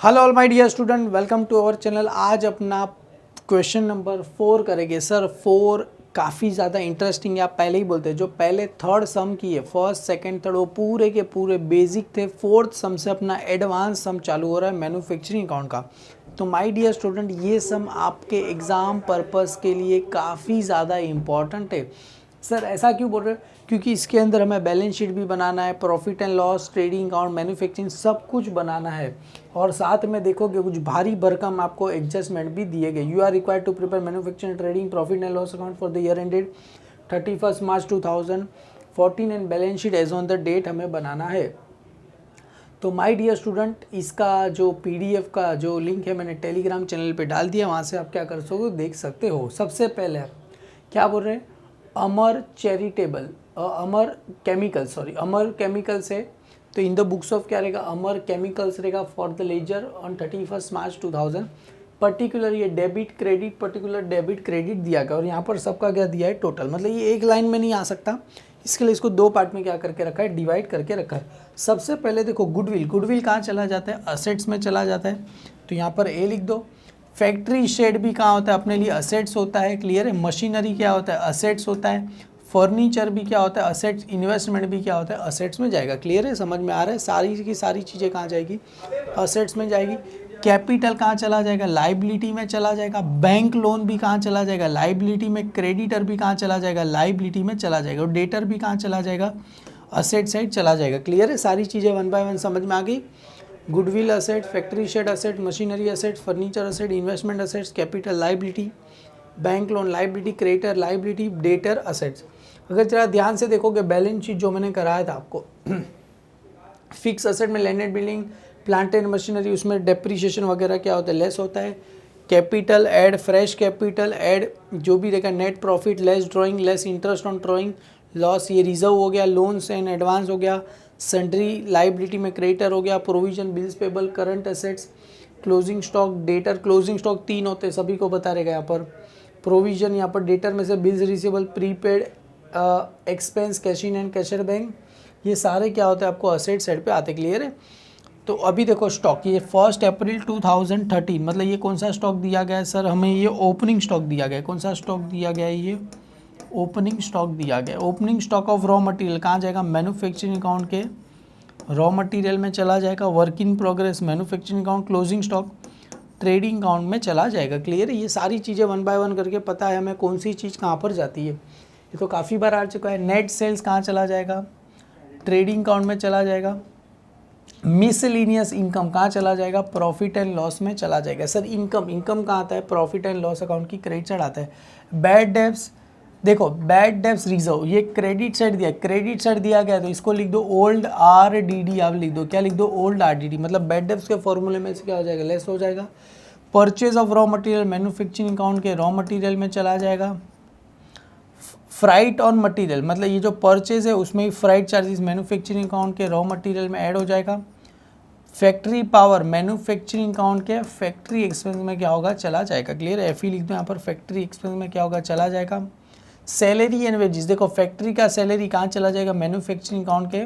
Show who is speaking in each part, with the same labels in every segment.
Speaker 1: Hello all my dear student, welcome to our channel. आज अपना question number 4 करेंगे। Sir 4 काफ़ी ज़्यादा इंटरेस्टिंग है, आप पहले ही बोलते हैं। जो पहले थर्ड सम किए, फर्स्ट सेकंड थर्ड, वो पूरे के पूरे बेसिक थे। फोर्थ सम से अपना एडवांस सम चालू हो रहा है मैन्युफैक्चरिंग अकाउंट का। तो माय डियर स्टूडेंट, ये सम आपके एग्ज़ाम पर्पस के लिए काफ़ी ज़्यादा इम्पॉर्टेंट है। सर ऐसा क्यों बोल रहे हो? क्योंकि इसके अंदर हमें बैलेंस शीट भी बनाना है, profit and loss, trading account, manufacturing, सब कुछ बनाना है। और साथ में देखोगे कुछ भारी भरकम आपको एडजस्टमेंट भी दिए गए। You are required to prepare manufacturing, trading, profit and loss account for the year ended 31 March 2014 and balance sheet as on the date हमें बनाना है। तो माय डियर स्टूडेंट, इसका जो पीडीएफ का जो लिंक है मैंने टेलीग्राम चैनल पे डाल दिया, वहाँ से आप क्या कर सकते हो, देख सकते हो। सबसे पहले क्या बोल रहे हैं, अमर चैरिटेबल अमर केमिकल्स है। तो इन द बुक्स ऑफ क्या रहेगा, अमर केमिकल्स रहेगा for the ledger on 31 March 2000। Particular ये debit credit, particular debit credit दिया गया, और यहाँ पर सबका क्या दिया है, टोटल। मतलब ये एक लाइन में नहीं आ सकता, इसके लिए इसको दो पार्ट में क्या करके रखा है, डिवाइड करके रखा है। सबसे पहले देखो गुडविल कहाँ चला जाता है, असेट्स में चला जाता है। तो यहाँ पर ए लिख दो। फैक्ट्री शेड भी कहाँ होता है, अपने लिए असेट्स होता है, क्लियर है। मशीनरी क्या होता है, असेट्स होता है। फर्नीचर भी क्या होता है, असेट्स। इन्वेस्टमेंट भी क्या होता है, असेट्स में जाएगा। क्लियर है, समझ में आ रहा है। सारी की सारी चीज़ें कहाँ जाएगी, असेट्स में जाएगी। कैपिटल कहाँ चला जाएगा, लाइबिलिटी में चला जाएगा। बैंक लोन भी कहाँ चला जाएगा, लाइबिलिटी में। क्रेडिटर भी कहाँ चला जाएगा, लाइबिलिटी में चला जाएगा। और डेटर भी कहाँ चला जाएगा, असेट साइड चला जाएगा। क्लियर है, सारी चीज़ें वन बाय वन समझ में आ गई। Goodwill asset, factory shade asset, machinery asset, furniture asset, investment assets, capital liability, bank loan liability, creditor liability, debtor assets. अगर जरा ध्यान से देखोगे बैलेंस शीट जो मैंने कराया था आपको, फिक्स असेट में land and building, plant and machinery, उसमें डेप्रीशिएशन वगैरह क्या होता है, लेस होता है। Capital add, fresh capital add, जो भी रहेगा। Net profit less drawing, less interest on drawing, loss ये रिजर्व हो गया, लोन्स एंड एडवांस हो गया। सन्ड्री लाइबिलिटी में क्रेडिटर हो गया। Provision, bills payable, current assets, closing stock, debtor. Closing stock 3 होते हैं, सभी को बता रहेगा यहाँ पर। प्रोविजन यहाँ पर डेटर में से bills receivable, prepaid expense, cash in and कैशर bank, ये सारे क्या होते हैं आपको असेट साइड पे आते। क्लियर है। तो अभी देखो स्टॉक, ये 1 अप्रैल 2013, मतलब ये कौन सा स्टॉक दिया गया है सर हमें, ये ओपनिंग स्टॉक दिया गया है। कौन सा स्टॉक दिया गया है, ये ओपनिंग स्टॉक दिया गया है। Opening stock of raw material कहाँ जाएगा, मैन्युफैक्चरिंग अकाउंट के रॉ मटेरियल में चला जाएगा। Work in progress manufacturing account, closing stock trading account में चला जाएगा। क्लियर है, ये सारी चीज़ें वन बाय वन करके पता है हमें कौन सी चीज़ कहाँ पर जाती है। ये तो काफ़ी बार आ चुका है। नेट सेल्स कहाँ चला जाएगा, ट्रेडिंग अकाउंट में चला जाएगा। मिसलिनियस इनकम कहाँ चला जाएगा, प्रॉफिट एंड लॉस में चला जाएगा। सर इनकम कहाँ आता है, प्रॉफिट एंड लॉस अकाउंट की क्रेडिट साइड आता है। बैड डेब्ट्स, देखो बैड डेब्ट्स रिजर्व, ये क्रेडिट साइड दिया, क्रेडिट साइड दिया गया तो इसको लिख दो ओल्ड RDD। आप लिख दो, क्या लिख दो, ओल्ड RDD। मतलब बैड डेब्ट्स के फॉर्मूले में से क्या हो जाएगा, लेस हो जाएगा। Purchase of raw material manufacturing account के रॉ मटेरियल में चला जाएगा। फ्राइट ऑन मटेरियल, मतलब ये जो परचेज है उसमें ही फ्राइट चार्जेस मैन्युफैक्चरिंग अकाउंट के रॉ मटेरियल में ऐड हो जाएगा। फैक्ट्री पावर मैन्युफैक्चरिंग अकाउंट के फैक्ट्री एक्सपेंस में क्या होगा, चला जाएगा। क्लियर है, FE लिख दो यहाँ पर, फैक्ट्री एक्सपेंस में क्या होगा, चला जाएगा। सैलरी एंड वेजेस, देखो फैक्ट्री का सैलरी कहाँ चला जाएगा, मैन्युफैक्चरिंग अकाउंट के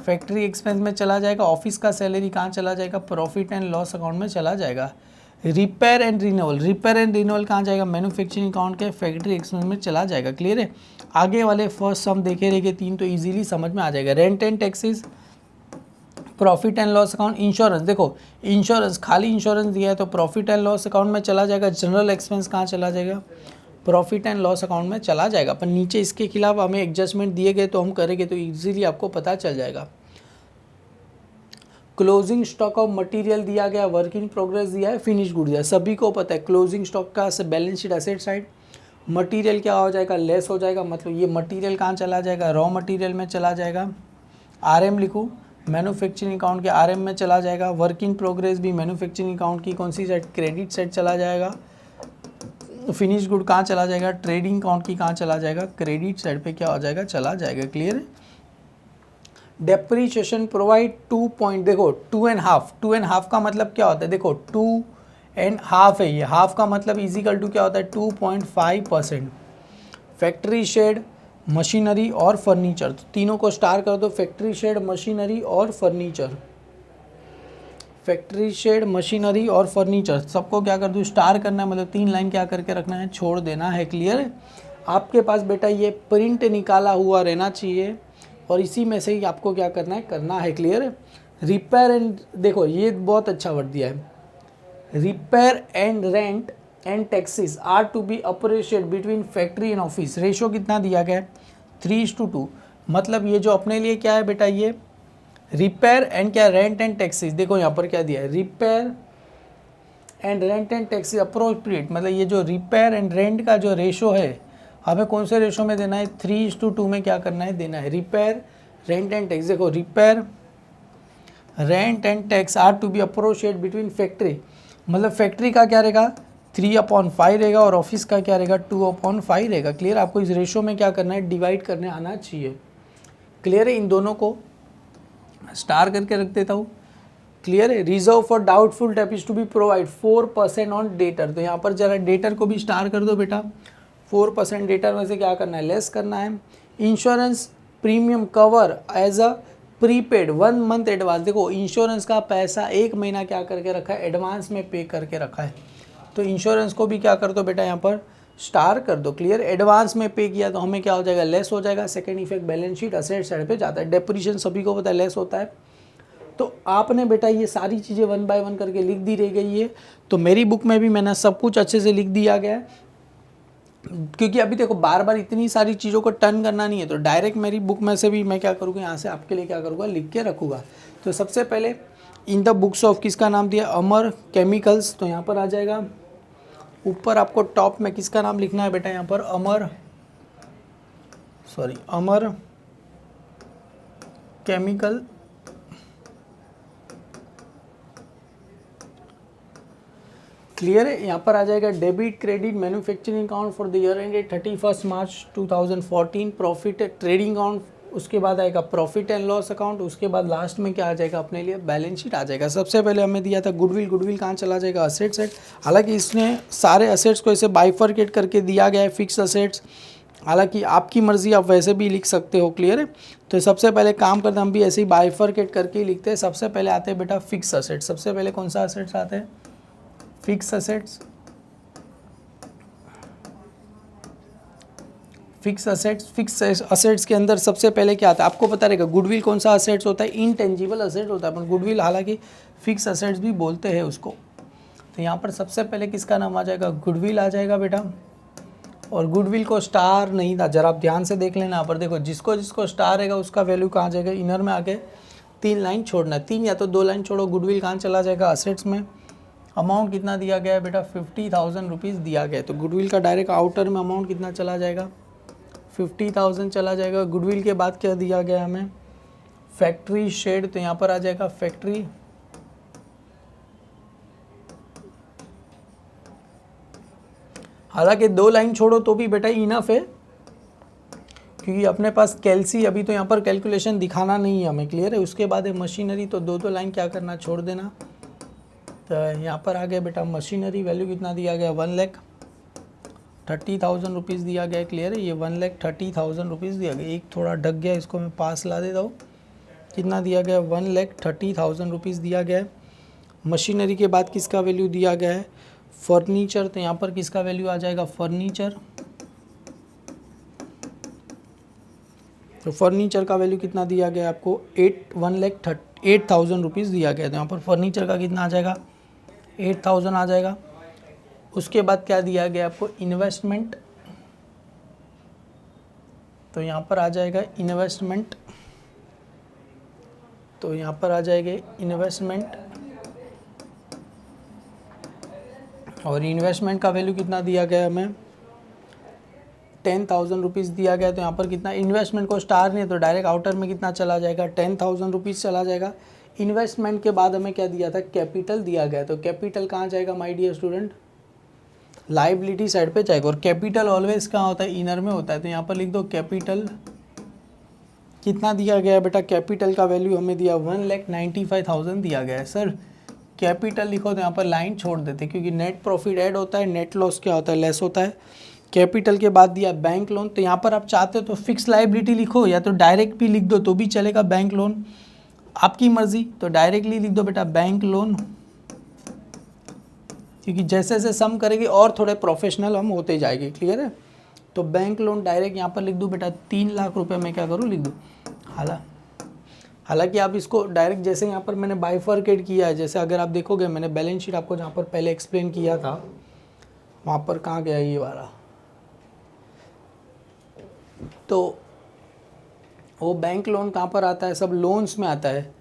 Speaker 1: फैक्ट्री एक्सपेंस में चला जाएगा। ऑफिस का सैलरी कहाँ चला जाएगा, प्रॉफिट एंड लॉस अकाउंट में चला जाएगा। रिपेयर एंड रिन्यूअल कहाँ जाएगा, मैन्युफैक्चरिंग अकाउंट के फैक्ट्री एक्सपेंस में चला जाएगा। क्लियर है, आगे वाले फर्स्ट सम देखे रहेंगे 3 तो इजीली समझ में आ जाएगा। Rent and taxes, profit and loss account, insurance, देखो इंश्योरेंस, खाली इंश्योरेंस दिया है तो प्रॉफिट एंड लॉस अकाउंट में चला जाएगा। जनरल एक्सपेंस कहाँ चला जाएगा, प्रॉफिट एंड लॉस अकाउंट में चला जाएगा। पर नीचे इसके खिलाफ हमें एडजस्टमेंट दिए गए तो हम करेंगे तो इजीली आपको पता चल जाएगा। क्लोजिंग स्टॉक ऑफ मटेरियल दिया गया, वर्क इन प्रोग्रेस दिया है, फिनिश गुड दिया है, सभी को पता है। क्लोजिंग स्टॉक का balance sheet asset side, material क्या हो जाएगा, लेस हो जाएगा। मतलब ये मटेरियल कहाँ चला जाएगा, रॉ मटेरियल में चला जाएगा। RM लिखूँ, मैन्युफैक्चरिंग अकाउंट के RM में चला जाएगा। वर्क इन प्रोग्रेस भी मैन्युफैक्चरिंग अकाउंट की कौन सी साइड, क्रेडिट साइड चला जाएगा। फिनिश गुड कहाँ चला जाएगा, ट्रेडिंग अकाउंट की कहाँ चला जाएगा, क्रेडिट साइड पे क्या हो जाएगा, चला जाएगा। क्लियर है। डेप्रीशिएशन प्रोवाइड 2 पॉइंट, देखो 2.5 का मतलब क्या होता है, देखो 2.5 है, ये हाफ का मतलब इजिकल टू क्या होता है, 2.5%। फैक्ट्री शेड, मशीनरी और फर्नीचर, तो तीनों को स्टार कर दो, फैक्ट्री शेड, मशीनरी और फर्नीचर। फैक्ट्री शेड, मशीनरी और फर्नीचर सबको क्या कर दूँ, स्टार करना है, मतलब 3 लाइन क्या करके रखना है, छोड़ देना है। क्लियर। आपके पास बेटा ये प्रिंट निकाला हुआ रहना चाहिए और इसी में से ही आपको क्या करना है। क्लियर। रिपेयर एंड, देखो ये बहुत अच्छा वर्ड दिया है, repair and rent and taxes are to be appreciate between factory and office. Ratio कितना दिया गया है, 3:2। मतलब ये जो अपने लिए क्या है बेटा, ये रिपेयर एंड क्या, रेंट एंड टैक्सेस। देखो यहाँ पर क्या दिया है, repair and rent and taxes appropriate, मतलब ये जो रिपेयर एंड रेंट का जो रेशो है हमें कौन से रेशो में देना है, 3:2 में क्या करना है, देना है। रिपेयर रेंट एंड टैक्स, देखो repair rent and tax are to be appropriate between factory, मतलब फैक्ट्री का क्या रहेगा 3/5 रहेगा और ऑफिस का क्या रहेगा 2/5 रहेगा। क्लियर। आपको इस रेशो में क्या करना है, डिवाइड करने आना चाहिए। क्लियर है। इन दोनों को स्टार करके रख देता हूँ। क्लियर है। Reserve for doubtful debt is to be provide 4% on debtor, तो यहाँ पर जरा डेटर को भी स्टार कर दो बेटा। 4% डेटर में से क्या करना है, लेस करना है। Insurance premium cover as a prepaid 1 month advance, देखो इंश्योरेंस का पैसा 1 महीना क्या करके रखा है, एडवांस में पे करके रखा है, तो इंश्योरेंस को भी क्या कर दो बेटा, यहाँ पर स्टार कर दो। क्लियर। एडवांस में पे किया तो हमें क्या हो जाएगा, लेस हो जाएगा। Second effect balance sheet asset side पे जाता है। डेप्रिसिएशन सभी को पता है लेस होता है। तो आपने बेटा ये सारी चीज़ें 1 बाय 1 करके लिख दी रह गई है। तो मेरी बुक में भी मैंने सब कुछ अच्छे से लिख दिया गया है, क्योंकि अभी देखो बार बार इतनी सारी चीज़ों को टर्न करना नहीं है, तो डायरेक्ट मेरी बुक में से भी मैं क्या करूँगा, यहाँ से आपके लिए क्या करूँगा, लिख के रखूँगा। तो सबसे पहले इन द बुक्स ऑफ किसका नाम दिया, अमर केमिकल्स, तो यहाँ पर आ जाएगा। ऊपर आपको टॉप में किसका नाम लिखना है बेटा, यहाँ पर अमर केमिकल। क्लियर है। यहाँ पर आ जाएगा debit credit manufacturing account for the year ended 31 March 2014, profit trading account, उसके बाद आएगा प्रॉफिट एंड लॉस अकाउंट, उसके बाद लास्ट में क्या आ जाएगा अपने लिए, बैलेंस शीट आ जाएगा। सबसे पहले हमें दिया था गुडविल कहाँ चला जाएगा, असेट्स है। हालांकि इसने सारे असेट्स को ऐसे बाइफरकेट करके दिया गया है, फिक्स असेट्स, हालांकि आपकी मर्जी, आप वैसे भी लिख सकते हो। क्लियर है। तो सबसे पहले काम करते हम भी ऐसे ही बाइफरकेट करके ही लिखते हैं। सबसे पहले आते हैं बेटा फिक्स असेट्स। सबसे पहले कौन सा असेट्स आते हैं, फिक्स असेट्स। फिक्स असेट्स के अंदर सबसे पहले क्या आता है, आपको पता रहेगा गुडविल कौन सा असेट्स होता है, इनटेंजिबल असेट होता है, पर गुडविल हालांकि फिक्स असेट्स भी बोलते हैं उसको। तो यहाँ पर सबसे पहले किसका नाम आ जाएगा, गुडविल आ जाएगा बेटा। और गुडविल को स्टार नहीं था, जरा आप ध्यान से देख लेना। यहाँ पर देखो जिसको जिसको स्टार रहेगा उसका वैल्यू कहाँ जाएगा, इनर में आके 3 लाइन छोड़ना है, 3 या तो 2 लाइन छोड़ो। गुडविल कहाँ चला जाएगा, असेट्स में। अमाउंट कितना दिया गया है बेटा, 50,000 रुपीज़ दिया गया है। तो गुडविल का डायरेक्ट आउटर में अमाउंट कितना चला जाएगा, 50,000 चला जाएगा। गुडविल के बाद क्या दिया गया हमें, फैक्ट्री शेड, तो यहाँ पर आ जाएगा फैक्ट्री। हालांकि 2 लाइन छोड़ो तो भी बेटा इनफ है, क्योंकि अपने पास कैलसी अभी तो यहाँ पर कैलकुलेशन दिखाना नहीं है हमें। क्लियर है। उसके बाद है मशीनरी, तो 2 लाइन क्या करना, छोड़ देना। तो यहाँ पर आ गया बेटा मशीनरी, वैल्यू कितना दिया गया, 1,30,000 रुपीज़ दिया गया है। क्लियर है। ये 1,30,000 रुपीज़ दिया गया। एक थोड़ा ढक गया, इसको मैं पास ला देता हूँ। कितना दिया गया, 1,30,000 रुपीज़ दिया गया है। मशीनरी के बाद किसका वैल्यू दिया गया है, फर्नीचर, तो यहाँ पर किसका वैल्यू आ जाएगा, फर्नीचर। तो फर्नीचर का वैल्यू कितना दिया गया आपको, 1,38,000 रुपीज़ दिया गया। तो यहाँ पर फर्नीचर का कितना आ जाएगा, 8,000 आ जाएगा। उसके बाद क्या दिया गया आपको, इन्वेस्टमेंट, तो यहाँ पर आ जाएगा इन्वेस्टमेंट, तो यहाँ पर आ जाएगा इन्वेस्टमेंट। और इन्वेस्टमेंट का वैल्यू कितना दिया गया हमें, 10,000 रुपीज़ दिया गया। तो यहाँ पर कितना, इन्वेस्टमेंट को स्टार नहीं तो डायरेक्ट आउटर में कितना चला जाएगा, 10,000 रुपीज़ चला जाएगा। इन्वेस्टमेंट के बाद हमें क्या दिया था, कैपिटल दिया गया। तो कैपिटल कहाँ जाएगा my dear student, liability side पे जाएगा। और कैपिटल ऑलवेज कहाँ होता है, इनर में होता है। तो यहाँ पर लिख दो कैपिटल कितना दिया गया है बेटा, कैपिटल का वैल्यू हमें दिया 1,95,000 दिया गया है। सर कैपिटल लिखो तो यहाँ पर लाइन छोड़ देते, क्योंकि नेट प्रॉफिट ऐड होता है, नेट लॉस क्या होता है, लेस होता है। कैपिटल के बाद दिया बैंक लोन, तो यहाँ पर आप चाहते हो तो फिक्स लाइबिलिटी लिखो या तो डायरेक्ट भी लिख दो तो भी चलेगा, बैंक लोन। आपकी मर्जी, तो डायरेक्टली लिख दो बेटा बैंक लोन, क्योंकि जैसे जैसे सम करेंगे और थोड़े प्रोफेशनल हम होते जाएंगे। क्लियर है? तो बैंक लोन डायरेक्ट यहाँ पर लिख दूँ बेटा 3 लाख रुपए में क्या करूँ, लिख दूँ। हालांकि आप इसको डायरेक्ट जैसे यहाँ पर मैंने बाइफर्केट किया है, जैसे अगर आप देखोगे मैंने बैलेंस शीट आपको जहाँ पर पहले एक्सप्लेन किया था, वहाँ पर कहाँ गया ये वाला, तो वो बैंक लोन कहाँ पर आता है, सब लोन्स में आता है।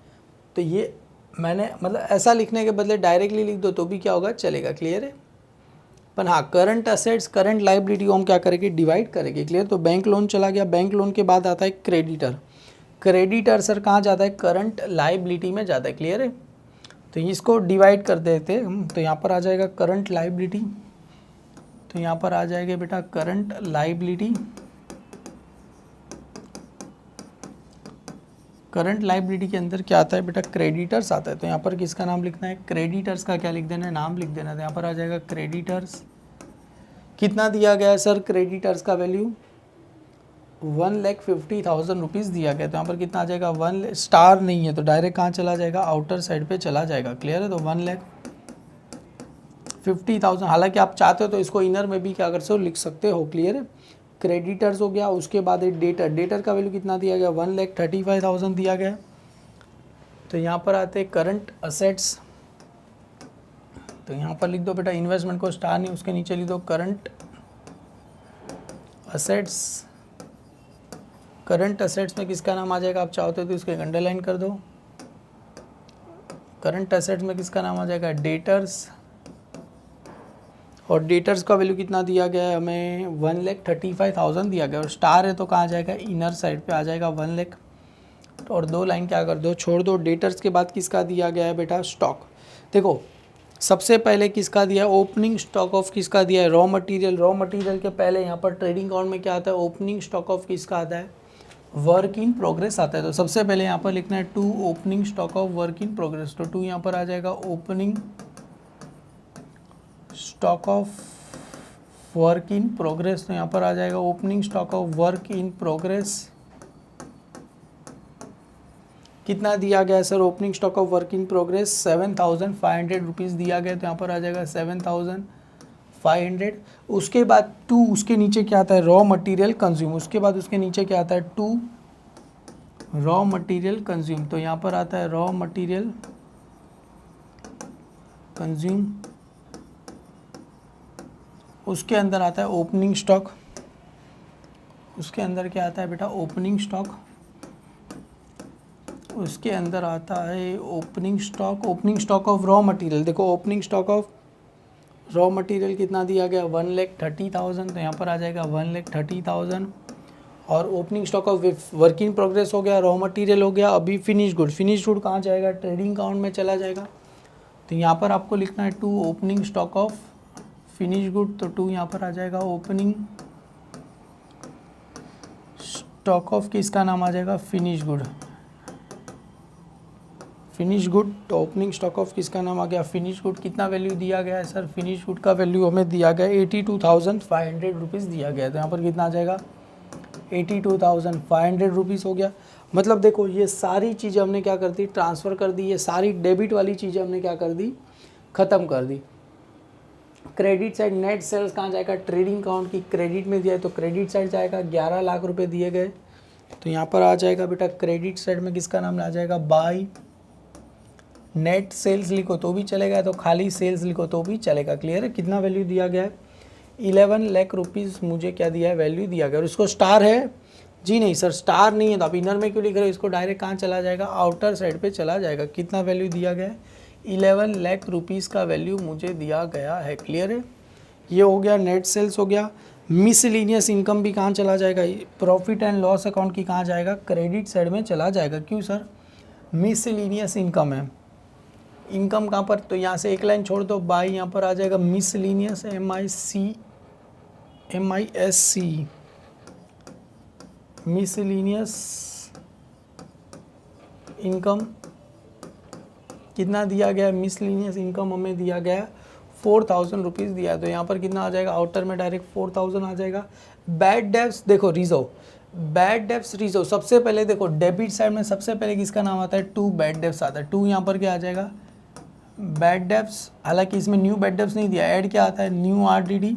Speaker 1: तो ये मैंने मतलब ऐसा लिखने के बदले डायरेक्टली लिख दो तो भी क्या होगा, चलेगा। क्लियर है? पर हाँ, करंट असेट्स करंट लाइबिलिटी को हम क्या करेंगे, डिवाइड करेंगे। क्लियर? तो बैंक लोन चला गया, बैंक लोन के बाद आता है क्रेडिटर। क्रेडिटर सर कहाँ जाता है, करंट लाइबिलिटी में जाता है। क्लियर है? तो इसको डिवाइड कर देते हम, तो यहाँ पर आ जाएगा करंट लाइबिलिटी, तो यहाँ पर आ जाएगा बेटा करंट लाइबिलिटी। करंट लाइबिलिटी के अंदर क्या आता है बेटा, क्रेडिटर्स आता है। तो यहाँ पर किसका नाम लिखना है, क्रेडिटर्स का क्या लिख देना है, नाम लिख देना है। तो यहाँ पर आ जाएगा क्रेडिटर्स। कितना दिया गया है सर, क्रेडिटर्स का वैल्यू 1,50,000 रुपीज़ दिया गया। तो यहाँ पर कितना आ जाएगा, 1 स्टार नहीं है तो डायरेक्ट कहाँ चला जाएगा, आउटर साइड पे चला जाएगा। क्लियर है? तो 1,50,000। हालांकि आप चाहते हो तो इसको इनर में भी क्या कर सकते हो, लिख सकते हो। क्लियर है? क्रेडिटर्स हो गया, उसके बाद एक डेटर, डेटर का वैल्यू कितना दिया गया, 1,35,000 दिया गया। तो यहाँ पर आते हैं करंट असेट्स, तो यहाँ पर लिख दो बेटा इन्वेस्टमेंट को स्टार नहीं, उसके नीचे लिख दो करंट असेट्स। करंट असेट्स में किसका नाम आ जाएगा, आप चाहते हो तो इसको अंडरलाइन कर दो। करंट असेट्स में किसका नाम आ जाएगा, डेटर्स। और डेटर्स का वैल्यू कितना दिया गया है हमें, 1,35,000 दिया गया। और स्टार है तो कहाँ जाएगा, इनर साइड पे आ जाएगा 1 लाख। और 2 लाइन क्या कर दो, छोड़ दो। डेटर्स के बाद किसका दिया गया है बेटा, स्टॉक। देखो सबसे पहले किसका दिया है, ओपनिंग स्टॉक ऑफ किसका दिया है, रॉ मटेरियल। रॉ मटेरियल के पहले यहाँ पर ट्रेडिंग अकाउंट में क्या आता है, ओपनिंग स्टॉक ऑफ किसका आता है, वर्क इन प्रोग्रेस आता है। तो सबसे पहले यहाँ पर लिखना है 2 opening stock of work in progress. तो 2 यहाँ पर आ जाएगा opening stock of work in progress. तो यहाँ पर आ जाएगा opening stock of work in progress. कितना दिया गया है sir, opening stock of work in progress 7,500 rupees दिया गया। तो यहाँ पर आ जाएगा 7,500। उसके बाद 2 उसके नीचे क्या आता है, रॉ मटेरियल कंज्यूम। उसके बाद उसके नीचे क्या आता है, 2 रॉ मटेरियल कंज्यूम। तो यहाँ पर आता है रॉ मटेरियल कंज्यूम। उसके अंदर आता है ओपनिंग स्टॉक। उसके अंदर क्या आता है बेटा, ओपनिंग स्टॉक। उसके अंदर आता है opening stock. Opening stock of raw material, देखो opening stock of raw material कितना दिया गया, 1,30,000। तो यहाँ पर आ जाएगा 1,30,000। और opening stock of work in progress हो गया, रॉ मटेरियल हो गया। अभी फिनिश गुड, फिनिश गुड कहाँ जाएगा, ट्रेडिंग अकाउंट में चला जाएगा। तो यहाँ पर आपको लिखना है 2 opening stock of finish good. तो 2 यहाँ पर आ जाएगा ओपनिंग स्टॉक ऑफ किसका नाम आ जाएगा, फिनिश गुड। फिनिश गुड, तो ओपनिंग स्टॉक ऑफ किसका नाम आ गया, फिनिश गुड। कितना वैल्यू दिया गया है सर, फिनिश गुड का वैल्यू हमें दिया गया 82,500 रुपीज़ दिया गया है। तो यहाँ पर कितना आ जाएगा, 82,500 रुपीज़ हो गया। मतलब देखो ये सारी चीज़ें हमने क्या कर दी, ट्रांसफ़र कर दी। ये सारी डेबिट वाली चीज़ें हमने क्या कर दी, ख़त्म कर दी। क्रेडिट साइड नेट सेल्स कहाँ जाएगा, ट्रेडिंग अकाउंट की क्रेडिट में दिया है तो क्रेडिट साइड जाएगा, 11 लाख रुपए दिए गए। तो यहाँ पर आ जाएगा बेटा क्रेडिट साइड में किसका नाम आ जाएगा, बाई। नेट सेल्स लिखो तो भी चलेगा, तो खाली सेल्स लिखो तो भी चलेगा। क्लियर है? कितना वैल्यू दिया गया है, 11 लाख रुपीज़ मुझे क्या दिया है, वैल्यू दिया गया। और इसको स्टार है जी, नहीं सर स्टार नहीं है तो आप इनर में क्यों लिख रहे हो, इसको डायरेक्ट कहाँ चला जाएगा, आउटर साइड पे चला जाएगा। कितना वैल्यू दिया गया है, 11 लाख रुपीज़ का वैल्यू मुझे दिया गया है। क्लियर है? ये हो गया, नेट सेल्स हो गया। मिसलिनियस इनकम भी कहाँ चला जाएगा, प्रॉफिट एंड लॉस अकाउंट की कहाँ जाएगा, क्रेडिट साइड में चला जाएगा। क्यों सर, मिसलिनियस इनकम है। इनकम कहाँ पर, तो यहाँ से एक लाइन छोड़ दो, बाई यहाँ पर आ जाएगा मिसलिनियस, MISC मिसलिनियस इनकम। कितना दिया गया, मिसलिनियस इनकम हमें दिया गया 4,000 रुपीज़ दिया है। तो यहाँ पर कितना आ जाएगा, आउटर में डायरेक्ट 4,000 आ जाएगा। बैड डेब्ट्स देखो रिजर्व, बैड डेब्ट्स रिजर्व, सबसे पहले देखो डेबिट साइड में सबसे पहले किसका नाम आता है, टू बैड डेब्ट्स आता है। टू यहाँ पर क्या आ जाएगा, बैड डेब्ट्स। हालांकि इसमें न्यू बैड डेब्ट्स नहीं दिया, ऐड क्या आता है, न्यू आरडीडी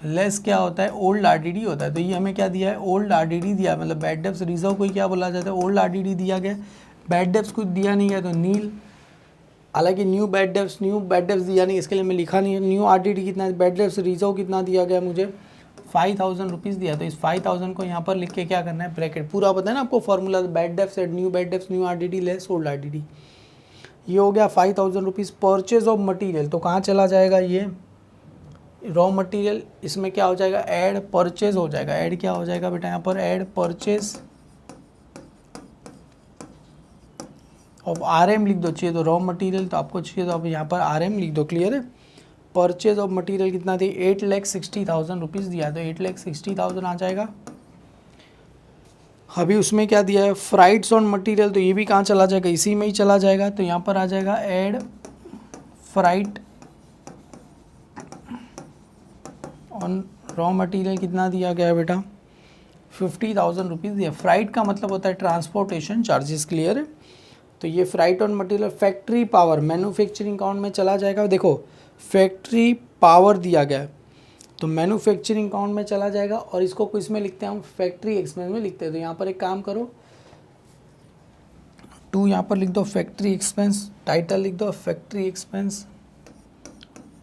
Speaker 1: लेस क्या होता है, ओल्ड आरडीडी होता है। तो ये हमें क्या दिया है, ओल्ड आरडीडी दिया है, मतलब बैड डेब्ट्स रिजर्व को क्या बोला जाता है, ओल्ड आरडीडी दिया गया। बैड डेब्ट्स कुछ दिया नहीं है तो नील। हालांकि न्यू बैड डेब्ट्स दिया नहीं, इसके लिए मैं लिखा नहीं है। न्यू आरडीडी कितना है, बैड डेब्ट्स रिजर्व कितना दिया गया मुझे, 5000 रुपीज़ दिया। तो इस 5000 को यहाँ पर लिख के क्या करना है, ब्रैकेट पूरा पता है ना आपको formula, bad debts add new bad debts, new RDD less old RDD. ये हो गया 5000 रुपीज़। परचेज ऑफ मटीरियल, तो कहाँ चला जाएगा, ये रॉ मटेरियल, इसमें क्या हो जाएगा, ऐड परचेज हो जाएगा। ऐड क्या हो जाएगा बेटा यहाँ पर, ऐड परचेज ऑफ आरएम लिख दो, चाहिए तो रॉ मटेरियल, तो आपको चाहिए तो आप यहाँ पर आरएम लिख दो, क्लियर है। परचेज ऑफ मटेरियल कितना दी, 8,60,000 रुपीज़ दिया, तो 8,60,000 आ जाएगा। अभी उसमें क्या दिया है, फ्राइट्स ऑन मटेरियल, तो ये भी कहाँ चला जाएगा, इसी में ही चला जाएगा। तो यहाँ पर आ जाएगा add freight on raw material, कितना दिया गया है बेटा, 50,000 रुपीज़ दिया। फ्राइट का मतलब होता है ट्रांसपोर्टेशन चार्जेस, क्लियर है। तो ये freight on material. Factory power manufacturing account में चला जाएगा। देखो फैक्ट्री पावर दिया गया है तो मैन्युफैक्चरिंग अकाउंट में चला जाएगा, और इसको किस में लिखते हैं हम, फैक्ट्री एक्सपेंस में लिखते हैं। तो यहाँ पर एक काम करो, टू यहाँ पर लिख दो फैक्ट्री एक्सपेंस, टाइटल लिख दो फैक्ट्री एक्सपेंस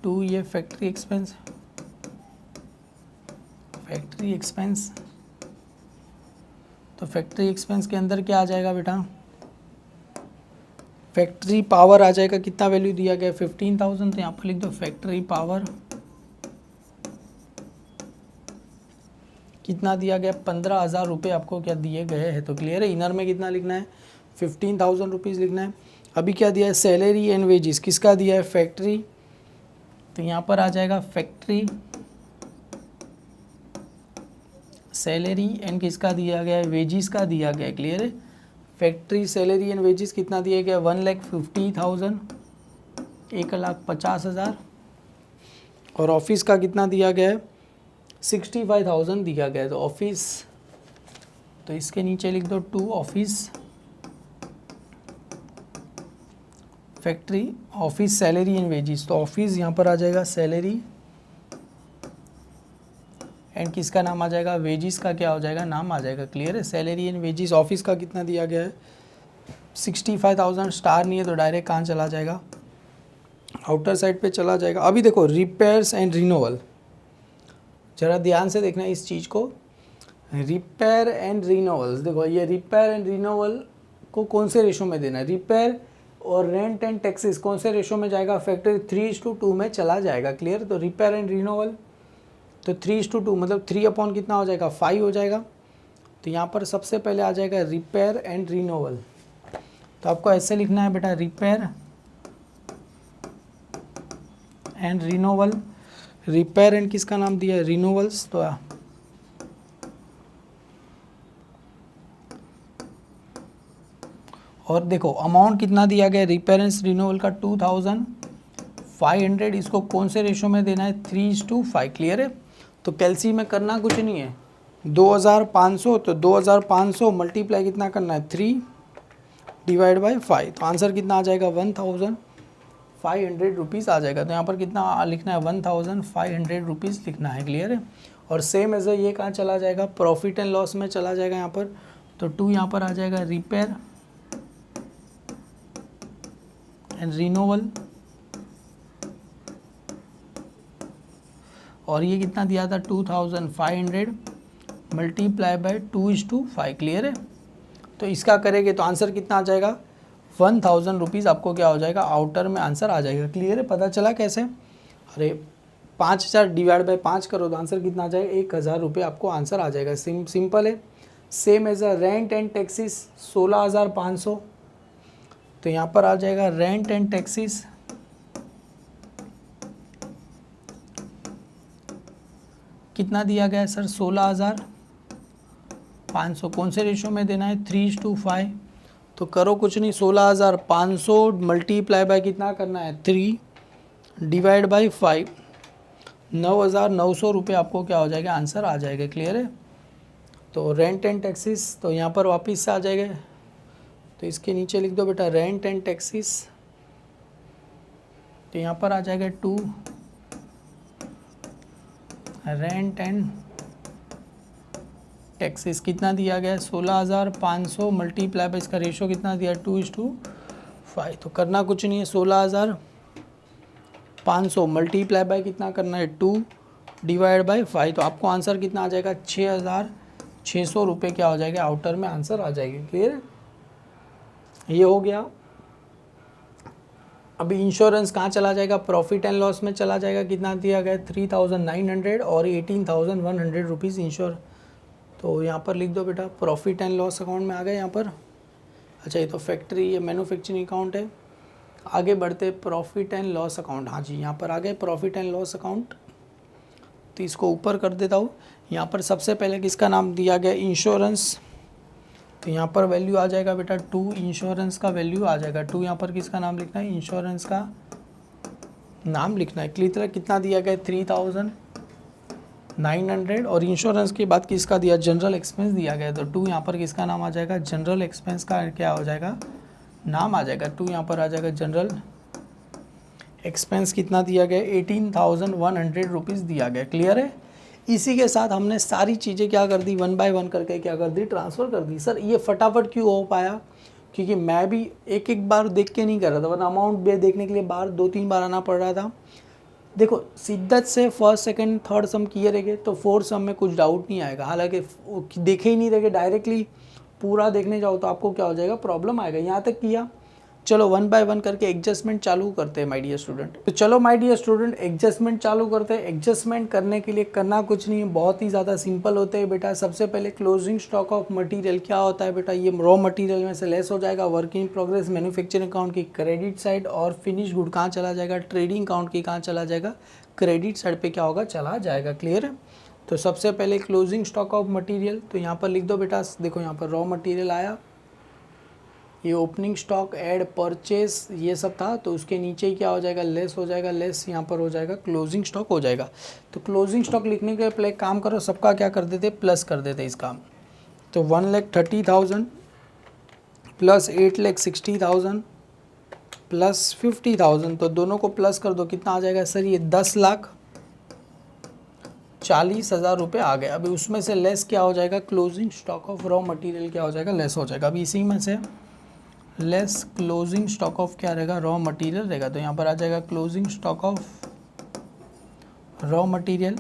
Speaker 1: टू, ये फैक्ट्री एक्सपेंस, फैक्ट्री एक्सपेंस। तो फैक्ट्री एक्सपेंस के अंदर क्या आ जाएगा बेटा, फैक्ट्री पावर आ जाएगा, कितना वैल्यू दिया गया 15,000, तो यहाँ पर लिख दो फैक्ट्री पावर कितना दिया गया, 15,000 रुपये आपको क्या दिए गए हैं। तो क्लियर है, इनर में कितना लिखना है, 15,000 रुपीज़ लिखना है। अभी क्या दिया है, सैलरी एंड वेजेस, किसका दिया है, फैक्ट्री, तो यहाँ पर आ जाएगा फैक्ट्री सैलरी एंड किसका दिया गया है, वेजिस का दिया गया है, क्लियर है। फैक्ट्री सैलरी एंड वेजेस कितना दिया गया, 1,50,000, 1,50,000। और ऑफिस का कितना दिया गया है, 65,000 दिया गया है। तो ऑफिस, तो इसके नीचे लिख दो to office factory office salary and wages. तो ऑफिस यहाँ पर आ जाएगा सैलरी एंड किसका नाम आ जाएगा, वेजिस का क्या हो जाएगा, नाम आ जाएगा, क्लियर है। सैलरी एंड वेजिस, ऑफिस का कितना दिया गया है 65,000, स्टार नहीं है तो डायरेक्ट कहाँ चला जाएगा, आउटर साइड पे चला जाएगा। अभी देखो रिपेयर्स एंड रिनोवल, जरा ध्यान से देखना इस चीज़ को, रिपेयर एंड रिनोवल्स। देखो ये रिपेयर एंड रिनोवल को कौन से रेशो में देना है, रिपेयर और रेंट एंड टैक्सेस कौन से रेशो में जाएगा, फैक्टर 3:2 में चला जाएगा, क्लियर। तो रिपेयर एंड रिनोवल तो 3:2 मतलब 3 अपॉन कितना हो जाएगा, 5 हो जाएगा। तो यहाँ पर सबसे पहले आ जाएगा रिपेयर एंड रिनोवल, तो आपको ऐसे लिखना है बेटा, repair and renewal. Repair and किसका नाम दिया है, रिनोवल्स। तो और देखो अमाउंट कितना दिया गया रिपेयर एंड रिनोवल का 2,500, इसको कौन से रेशो में देना है, 3:5, क्लियर है। तो कैलसी में करना कुछ नहीं है, 2,500, तो 2,500 मल्टीप्लाई कितना करना है, 3 डिवाइड बाई 5, तो आंसर कितना आ जाएगा 1,500 रुपीज़ आ जाएगा। तो यहाँ पर कितना लिखना है, 1,500 रुपीज़ लिखना है, क्लियर है। और सेम एज ये कहाँ चला जाएगा, प्रॉफिट एंड लॉस में चला जाएगा यहाँ पर। तो 2 यहाँ पर आ जाएगा रिपेयर एंड रिनोवल, और ये कितना दिया था 2,500 मल्टीप्लाई बाई 2:5, क्लियर है। तो इसका करेंगे तो आंसर कितना आ जाएगा, 1,000 रुपीज़ आपको क्या हो जाएगा, आउटर में आंसर आ जाएगा, क्लियर है। पता चला कैसे, अरे 5,000 डिवाइड बाई 5 करो तो आंसर कितना आ जाएगा, 1,000 रुपये आपको आंसर आ जाएगा। सिंपल है। Same as a rent and taxes 16,500, तो यहाँ पर आ जाएगा रेंट एंड टैक्सेस कितना दिया गया है सर, 16,500, कौन से रेशो में देना है, 3:5। तो करो कुछ नहीं, 16,500 मल्टीप्लाई बाय कितना करना है, 3 डिवाइड बाई 5, 9,900 रुपये आपको क्या हो जाएगा, आंसर आ जाएगा। क्लियर है। तो रेंट एंड टैक्सेस, तो यहाँ पर वापस से आ जाएगा, तो इसके नीचे लिख दो बेटा रेंट एंड टैक्सेस, तो यहाँ पर आ जाएगा 2 रेंट एंड टैक्सेस कितना दिया गया है 16,500 मल्टीप्लाई बाय इसका रेशो कितना दिया 2:5। तो करना कुछ नहीं है, 16,500 मल्टीप्लाई बाय कितना करना है 2 डिवाइड बाय 5। तो आपको आंसर कितना आ जाएगा 6,600 रुपये क्या हो जाएगा, आउटर में आंसर आ जाएगा। क्लियर है, ये हो गया। अभी इंश्योरेंस कहाँ चला जाएगा, प्रॉफिट एंड लॉस में चला जाएगा। कितना दिया गया 3,900 और 18,100 रुपीज़ इंश्योर। तो यहाँ पर लिख दो बेटा प्रॉफिट एंड लॉस अकाउंट में आ गए यहाँ पर। अच्छा ये तो फैक्ट्री, ये मैन्युफैक्चरिंग अकाउंट है। आगे बढ़ते प्रॉफिट एंड लॉस अकाउंट, हाँ जी यहाँ पर आ गए प्रॉफिट एंड लॉस अकाउंट। तो इसको ऊपर कर देता हूँ। यहाँ पर सबसे पहले किसका नाम दिया गया, इंश्योरेंस। तो यहाँ पर वैल्यू आ जाएगा बेटा 2, इंश्योरेंस का वैल्यू आ जाएगा 2। यहाँ पर किसका नाम लिखना है, इंश्योरेंस का नाम लिखना है। क्लियर, कितना दिया गया 3,900 और इंश्योरेंस के बाद किसका दिया, जनरल एक्सपेंस दिया गया। तो 2 यहाँ पर किसका नाम आ जाएगा, जनरल एक्सपेंस का क्या हो जाएगा, नाम आ जाएगा 2। यहाँ पर आ जाएगा जनरल एक्सपेंस कितना दिया गया 18,100 रुपीज़ दिया गया। क्लियर है। इसी के साथ हमने सारी चीज़ें क्या कर दी, 1 बाय 1 करके क्या कर दी, ट्रांसफ़र कर दी। सर ये फटाफट क्यों हो पाया, क्योंकि मैं भी एक एक बार देख के नहीं कर रहा था, वरना अमाउंट भी देखने के लिए बार 2-3 बार आना पड़ रहा था। देखो शिद्दत से फर्स्ट सेकंड थर्ड सम किए रहेंगे तो फोर्थ सम में कुछ डाउट नहीं आएगा। हालांकि देखे ही नहीं रहेंगे, डायरेक्टली पूरा देखने जाओ तो आपको क्या हो जाएगा, प्रॉब्लम आएगा। यहाँ तक किया, चलो 1 बाय 1 करके एडजस्टमेंट चालू करते हैं माय डियर स्टूडेंट। तो चलो माय डियर स्टूडेंट एडजस्टमेंट चालू करते हैं। एडजस्टमेंट करने के लिए करना कुछ नहीं है, बहुत ही ज़्यादा सिंपल होते हैं बेटा। सबसे पहले क्लोजिंग स्टॉक ऑफ मटेरियल क्या होता है बेटा, ये रॉ मटेरियल में से लेस हो जाएगा। Work in progress manufacturing account की क्रेडिट साइड और फिनिश गुड कहाँ चला जाएगा, ट्रेडिंग अकाउंट की कहाँ चला जाएगा, क्रेडिट साइड पे क्या होगा, चला जाएगा। क्लियर है। तो सबसे पहले क्लोजिंग स्टॉक ऑफ मटेरियल, तो यहाँ पर लिख दो बेटा, देखो यहाँ पर रॉ मटेरियल आया, ये ओपनिंग स्टॉक ऐड परचेस ये सब था, तो उसके नीचे ही क्या हो जाएगा, लेस हो जाएगा, लेस यहाँ पर हो जाएगा क्लोजिंग स्टॉक हो जाएगा। तो क्लोजिंग स्टॉक लिखने के पहले काम करो, सबका क्या कर देते, प्लस कर देते इसका। तो 1,30,000 प्लस 8,60,000 प्लस 50,000, तो दोनों को प्लस कर दो, कितना आ जाएगा सर, ये 10,40,000 रुपये आ गए। अभी उसमें से लेस क्या हो जाएगा, closing stock of raw material क्या हो जाएगा, लेस हो जाएगा। अभी इसी में से लेस क्लोजिंग स्टॉक ऑफ क्या रहेगा, रॉ मटेरियल रहेगा। तो यहाँ पर आ जाएगा closing stock of raw material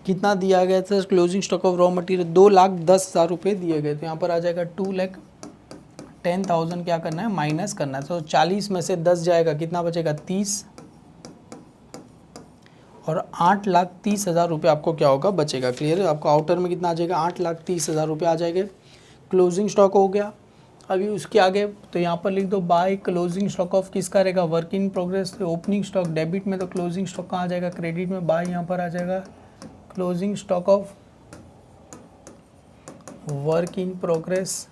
Speaker 1: कितना दिया गया था, closing stock of raw material 2,10,000 रुपये दिए गए। तो यहाँ पर आ जाएगा 2,10,000 क्या करना है, माइनस करना है। तो 40 में से 10 जाएगा, कितना बचेगा 30, और 8,30,000 रुपये आपको क्या होगा, बचेगा। क्लियर है। आपको आउटर में कितना आ जाएगा, 8,30,000 रुपये आ जाएंगे। क्लोजिंग स्टॉक हो गया। अभी उसके आगे तो यहाँ पर लिख दो बाय क्लोजिंग स्टॉक ऑफ किसका रहेगा, वर्क इन प्रोग्रेस। तो ओपनिंग स्टॉक डेबिट में, तो क्लोजिंग स्टॉक कहाँ आ जाएगा, क्रेडिट में। बाय यहाँ पर आ जाएगा closing stock of work in progress.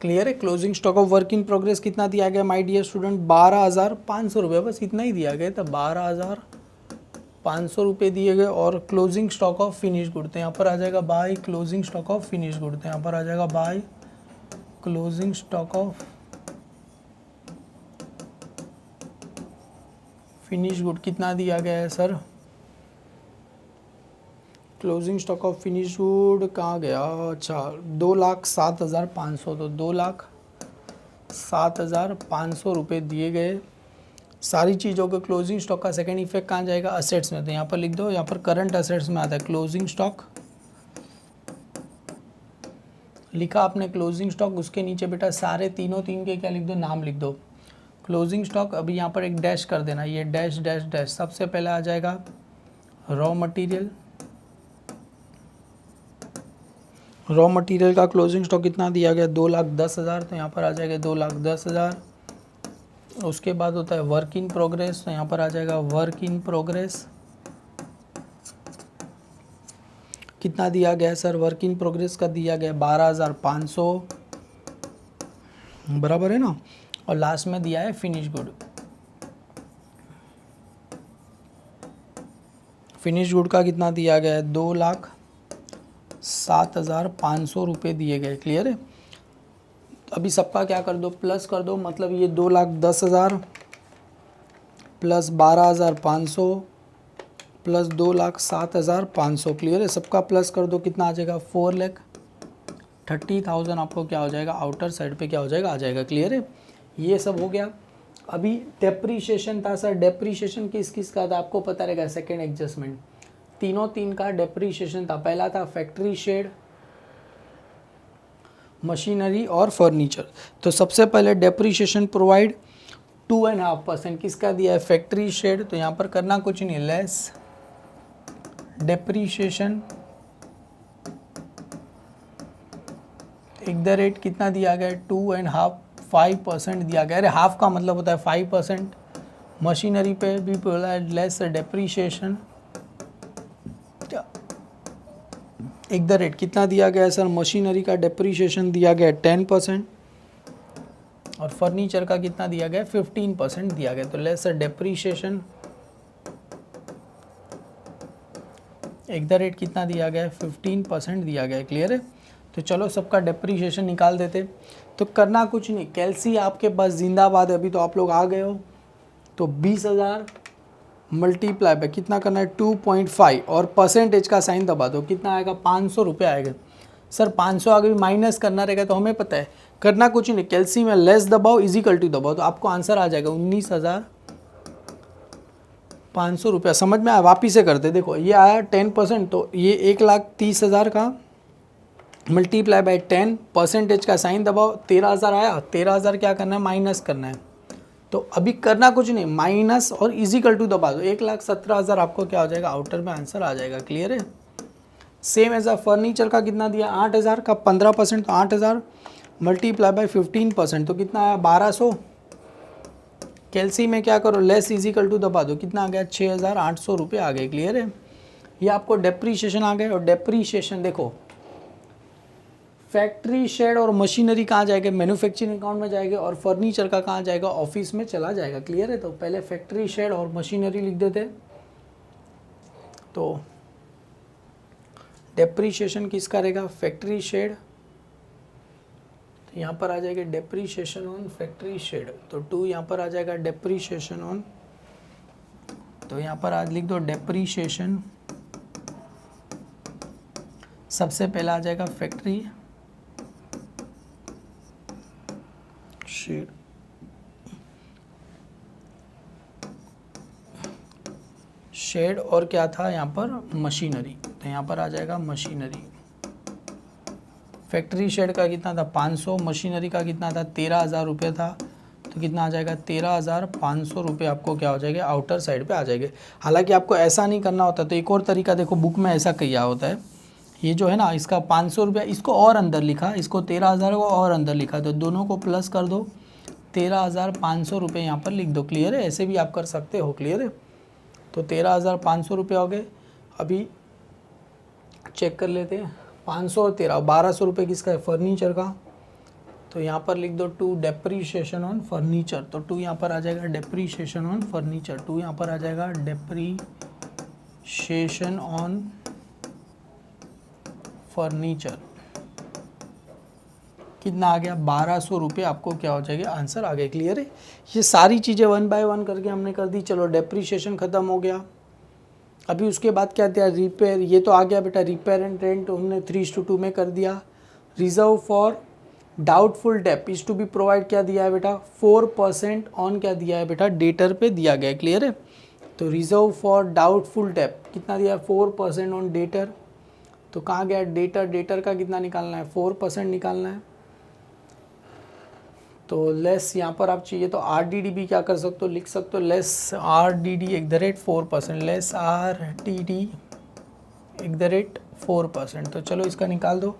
Speaker 1: Clear है। Closing stock of work in progress कितना दिया गया माय डियर स्टूडेंट, 12,500 रुपये, बस इतना ही दिया गया था, 12,500 रुपये दिए गए। और closing stock of finish good, तो यहाँ पर आ जाएगा by closing stock of finish good. तो यहाँ पर आ जाएगा by closing stock of finish good कितना दिया गया है sir, closing stock of finish good कहाँ गया, अच्छा 2,07,500। तो 2,07,500 रुपये दिए गए। सारी चीज़ों के क्लोजिंग स्टॉक का सेकंड इफेक्ट कहाँ जाएगा, असेट्स में। तो यहाँ पर लिख दो, यहाँ पर करंट असेट्स में आता है क्लोजिंग स्टॉक। लिखा आपने क्लोजिंग स्टॉक, उसके नीचे बेटा सारे तीन के क्या लिख दो, नाम लिख दो क्लोजिंग स्टॉक। अभी यहाँ पर एक डैश कर देना, ये डैश डैश डैश। सबसे पहले आ जाएगा रॉ मटीरियल। रॉ मटेरियल का क्लोजिंग स्टॉक कितना दिया गया, 2,10,000। तो यहाँ पर आ जाएगा 2,10,000। उसके बाद होता है वर्क इन प्रोग्रेस। तो यहाँ पर आ जाएगा वर्क इन प्रोग्रेस कितना दिया गया सर, वर्क इन प्रोग्रेस का दिया गया 12,500, बराबर है ना। और लास्ट में दिया है फिनिश गुड। फिनिश गुड का कितना दिया गया है, 2,07,500 रुपये दिए गए। क्लियर है। अभी सबका क्या कर दो, प्लस कर दो, मतलब ये 2,10,000 प्लस 12,500 प्लस 2,07,500। क्लियर है। सबका प्लस कर दो, कितना आ जाएगा, 4,30,000 आपको क्या हो जाएगा, आउटर साइड पे क्या हो जाएगा, आ जाएगा। क्लियर है। ये सब हो गया। अभी डेप्रीशिएशन था सर, डेप्रीशिएशन किस किस का था आपको पता रहेगा। सेकेंड एडजस्टमेंट तीन का डेप्रीशिएशन था। पहला था फैक्ट्री शेड, मशीनरी और फर्नीचर। तो सबसे पहले डेप्रीशिएशन प्रोवाइड 2.5% किसका दिया है, फैक्ट्री शेड। तो यहाँ पर करना कुछ नहीं, लेस डेप्रीशिएशन एक द रेट कितना दिया गया है, 2.5% दिया गया। अरे हाफ का मतलब होता है 5%। मशीनरी पे भी बोला है लेस डेप्रीशिएशन एक द रेट कितना दिया गया है सर, मशीनरी का डेप्रीशिएशन दिया गया है 10% और फर्नीचर का कितना दिया गया है, 15% दिया गया। तो लेस डेप्रीशिएशन एक द रेट कितना दिया गया है, 15% दिया गया है। क्लियर है। तो चलो सबका डेप्रीशिएशन निकाल देते। तो करना कुछ नहीं, कैल्सी आपके पास जिंदाबाद है। अभी तो आप लोग आ गए हो। तो 20,000 मल्टीप्लाई बाय कितना करना है, 2.5 और परसेंटेज का साइन दबा दो, कितना आएगा, 500 रुपये आएगा। सर 500 आगे भी माइनस करना रहेगा, तो हमें पता है करना कुछ नहीं, कैल्सी में लेस दबाओ इजिकल टू दबाओ, तो आपको आंसर आ जाएगा 19,500 रुपया। समझ में आया। वापिस से करते, देखो ये आया 10%, तो ये 1,30,000 का मल्टीप्लाई बाय 10, परसेंटेज का साइन दबाओ, 13,000 आया। 13,000 क्या करना है, माइनस करना है। तो अभी करना कुछ नहीं, माइनस और इजिकल टू दबा दो, 1,17,000 आपको क्या हो जाएगा, आउटर में आंसर आ जाएगा। क्लियर है। सेम एज अ फर्नीचर का कितना दिया, 8,000 का 15%, तो 8,000 मल्टीप्लाई बाय 15%, तो कितना आया, 1,200। कैल्सी में क्या करो, लेस इजिकल टू दबा दो, कितना आ गया, 6,800 रुपये आ गए। क्लियर है। ये आपको डेप्रीशिएशन आ गए। और डेप्रीशिएशन देखो, फैक्ट्री शेड और मशीनरी कहाँ जाएगा, मैन्युफैक्चरिंग अकाउंट में जाएगा, और फर्नीचर का कहाँ जाएगा, ऑफिस में चला जाएगा। क्लियर है। तो पहले फैक्ट्री शेड और मशीनरी लिख देते। तो डेप्रीशिएशन किसका रहेगा, फैक्ट्री शेड। तो यहाँ पर आ जाएगा डेप्रीशिएशन ऑन फैक्ट्री शेड, तो 2 यहाँ पर आ जाएगा डेप्रीशिएशन ऑन। तो यहाँ पर आज लिख दो डेप्रीशिएशन, सबसे पहला आ जाएगा फैक्ट्री शेड, शेड और क्या था यहाँ पर, मशीनरी। तो यहाँ पर आ जाएगा मशीनरी। फैक्ट्री शेड का कितना था, 500, मशीनरी का कितना था, 13,000 रुपये था। तो कितना आ जाएगा, 13,500 रुपये आपको क्या हो जाएगा, आउटर साइड पे आ जाएंगे। हालांकि आपको ऐसा नहीं करना होता, तो एक और तरीका देखो, बुक में ऐसा किया होता है, ये जो है ना, इसका 500 रुपया इसको और अंदर लिखा, इसको 13,000 को और अंदर लिखा, तो दोनों को प्लस कर दो, 13,500 रुपये यहाँ पर लिख दो। क्लियर है। ऐसे भी आप कर सकते हो। क्लियर है। तो 13,500 रुपये हो गए। अभी चेक कर लेते हैं, 500 और 13, 1,200 रुपये किसका है, फर्नीचर का। तो यहाँ पर लिख दो 2 डेप्रीशिएशन ऑन फर्नीचर। तो 2 यहाँ पर आ जाएगा डेप्रीशिएशन ऑन फर्नीचर, 2 यहाँ पर आ जाएगा डेप्रीशिएशन ऑन फर्नीचर। कितना आ गया, 1,200 रुपये आपको क्या हो जाएगा, आंसर आ गया। क्लियर है। ये सारी चीज़ें 1 बाय 1 करके हमने कर दी। चलो डेप्रीशिएशन ख़त्म हो गया। अभी उसके बाद क्या दिया, रिपेयर, ये तो आ गया बेटा, रिपेयर एंड रेंट हमने 3:2 में कर दिया। Reserve for doubtful debt is to be provide क्या दिया है बेटा, 4% ऑन क्या दिया है बेटा, डेटर पे दिया गया है। क्लियर है। तो रिजर्व फॉर डाउटफुल डेप कितना दिया है, 4% ऑन डेटर। तो कहाँ गया डेटर, डेटर का कितना निकालना है, 4% निकालना है। तो लेस यहाँ पर आप चाहिए तो RDD भी क्या कर सकते हो, लिख सकते हो, लेस RDD @ 4%, लेस RDD @ 4%। तो चलो इसका निकाल दो,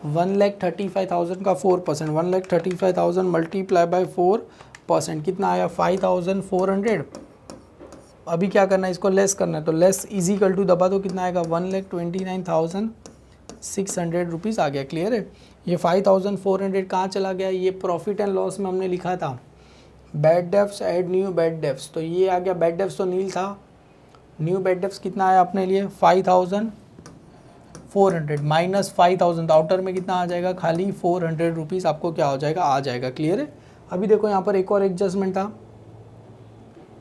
Speaker 1: 1,35,000 का 4%, 1,35,000 मल्टीप्लाई बाय 4%, कितना आया, 5,400। अभी क्या करना है, इसको लेस करना है, तो लेस इजिकल टू दबा दो, कितना आएगा, 1,29,600 रुपीज़ आ गया। क्लियर है। ये 5,400 कहाँ चला गया, ये प्रॉफिट एंड लॉस में हमने लिखा था bad debts, add new bad debts. तो ये आ गया, बैड डेब्ट्स तो नील था, न्यू बैड डेप्स कितना आया अपने लिए 5400 माइनस 5000, तो आउटर में कितना आ जाएगा खाली 400 रुपीज़ आपको क्या हो जाएगा आ जाएगा। क्लियर है। अभी देखो यहाँ पर एक और एडजस्टमेंट था,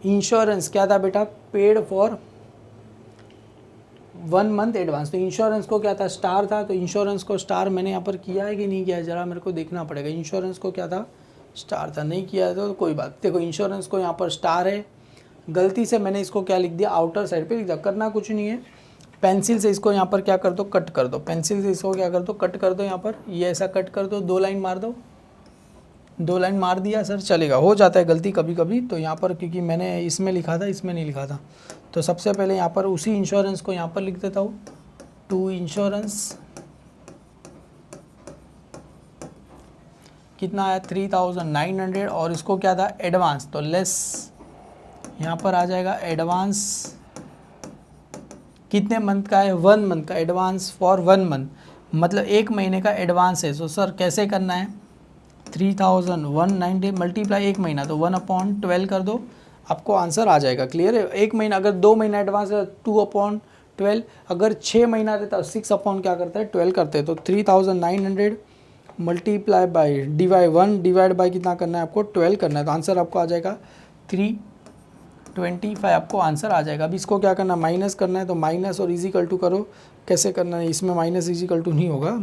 Speaker 1: इंश्योरेंस क्या था बेटा, पेड फॉर 1 मंथ एडवांस। तो इंश्योरेंस को क्या था, स्टार था, तो इंश्योरेंस को स्टार मैंने यहाँ पर किया है कि नहीं किया है ज़रा मेरे को देखना पड़ेगा। इंश्योरेंस को क्या था, स्टार था, नहीं किया है तो कोई बात। देखो इंश्योरेंस को यहाँ पर स्टार है, गलती से मैंने इसको क्या लिख दिया, आउटर साइड पे लिख दिया। करना कुछ नहीं है, पेंसिल से इसको यहाँ पर क्या कर दो, कट कर दो। पेंसिल से इसको क्या कर दो, कट कर दो। यहाँ पर ये ऐसा कट कर दो, 2 लाइन मार दो। 2 लाइन मार दिया सर, चलेगा, हो जाता है गलती कभी कभी। तो यहाँ पर क्योंकि मैंने इसमें लिखा था, इसमें नहीं लिखा था, तो सबसे पहले यहाँ पर उसी इंश्योरेंस को यहाँ पर लिख देता हूँ, टू इंश्योरेंस कितना आया 3900, और इसको क्या था एडवांस, तो लेस यहाँ पर आ जाएगा एडवांस कितने मंथ का है, 1 मंथ का एडवांस फॉर 1 मंथ, मतलब 1 महीने का एडवांस है। सो सर कैसे करना है, 3190 मल्टीप्लाई 1 महीना, तो 1/12 कर दो, आपको आंसर आ जाएगा। क्लियर है। 1 महीना, अगर 2 महीना एडवांस है 2/12, अगर 6 महीना रहता है 6 क्या करता है 12 करते हैं। तो 3900 मल्टीप्लाई बाई डिवाइड बाई कितना करना है आपको 12 करना है, तो आंसर आपको आ जाएगा 325 आपको आंसर आ जाएगा। अब इसको क्या करना है, माइनस करना है, तो माइनस और इजिकल टू करो। कैसे करना है, इसमें माइनस इजिकल टू नहीं होगा,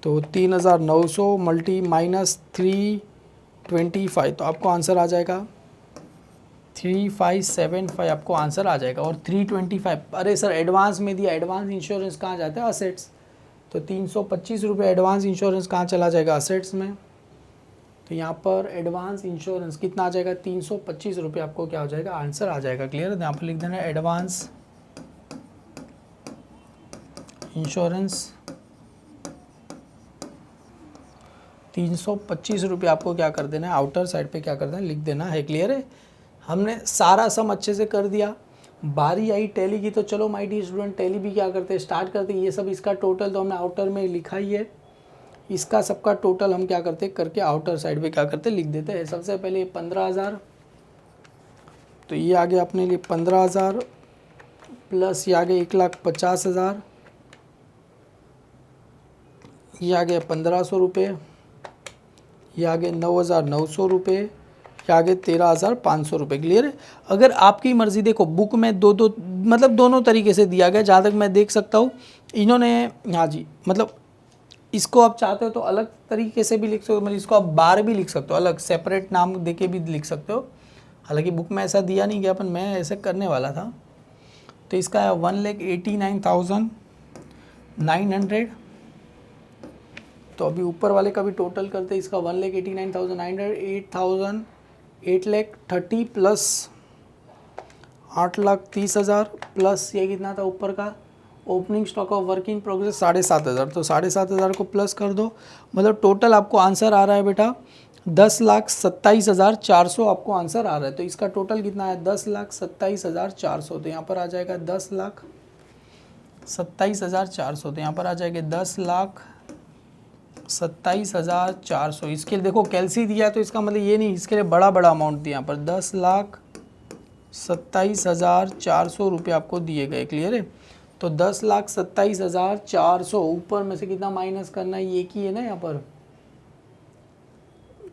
Speaker 1: तो 3900 मल्टी माइनस 325, तो आपको आंसर आ जाएगा 3575 आपको आंसर आ जाएगा। और 325, अरे सर एडवांस में दिया, एडवांस इंश्योरेंस कहाँ जाता है, असेट्स, तो 325 रुपये एडवांस इंश्योरेंस कहाँ चला जाएगा, असेट्स में। तो यहाँ पर एडवांस इंश्योरेंस कितना आ जाएगा 325 रुपये आपको क्या हो जाएगा आंसर आ जाएगा। क्लियर है। यहाँ पर लिख देना एडवांस इंश्योरेंस 325 रुपये आपको क्या कर देना है, आउटर साइड पे क्या कर देना है, लिख देना है। क्लियर है। हमने सारा सम अच्छे से कर दिया। बारी आई टैली की, तो चलो माय डियर स्टूडेंट टैली भी क्या करते हैं, स्टार्ट करते हैं। ये सब इसका टोटल तो हमने आउटर में लिखा ही है, इसका सबका टोटल हम क्या करते हैं करके आउटर साइड पे क्या करते हैं लिख देते हैं। सबसे पहले 15,000, तो ये आ गया अपने लिए 15,000 प्लस ये आ गया 1,50,000, ये आ गया 1,500 रुपये, ये आ गए 9,900 रुपये, ये आ गए 13,500 रुपये। क्लियर है। अगर आपकी मर्ज़ी, देखो बुक में दो मतलब दोनों तरीके से दिया गया, जहाँ तक मैं देख सकता हूँ इन्होंने, हाँ जी, मतलब इसको आप चाहते हो तो अलग तरीके से भी लिख सकते हो, मतलब इसको आप बार भी लिख सकते हो, अलग सेपरेट नाम देके भी लिख सकते हो। हालांकि बुक में ऐसा दिया नहीं गया, पर मैं ऐसे करने वाला था। तो इसका है 1,89,900। तो अभी ऊपर वाले का भी टोटल करते हैं, इसका 1,89,900, 8,30,000 प्लस 8,30,000 प्लस ये कितना था ऊपर का, opening stock of work in progress 7,500, तो 7,500 को प्लस कर दो, मतलब टोटल आपको आंसर आ रहा है बेटा 10,27,400 आपको आंसर आ रहा है। तो इसका टोटल कितना है 10,27,400, तो यहाँ पर आ जाएगा 10,27,400, तो यहाँ पर आ जाएगा 10,27,400। इसके लिए देखो कैलसी दिया, तो इसका मतलब ये नहीं, इसके लिए बड़ा अमाउंट दिया, यहाँ पर 10,27,400 रुपये आपको दिए गए। क्लियर है। तो 10,27,400 ऊपर में से कितना माइनस करना है, ये की है ना यहाँ पर,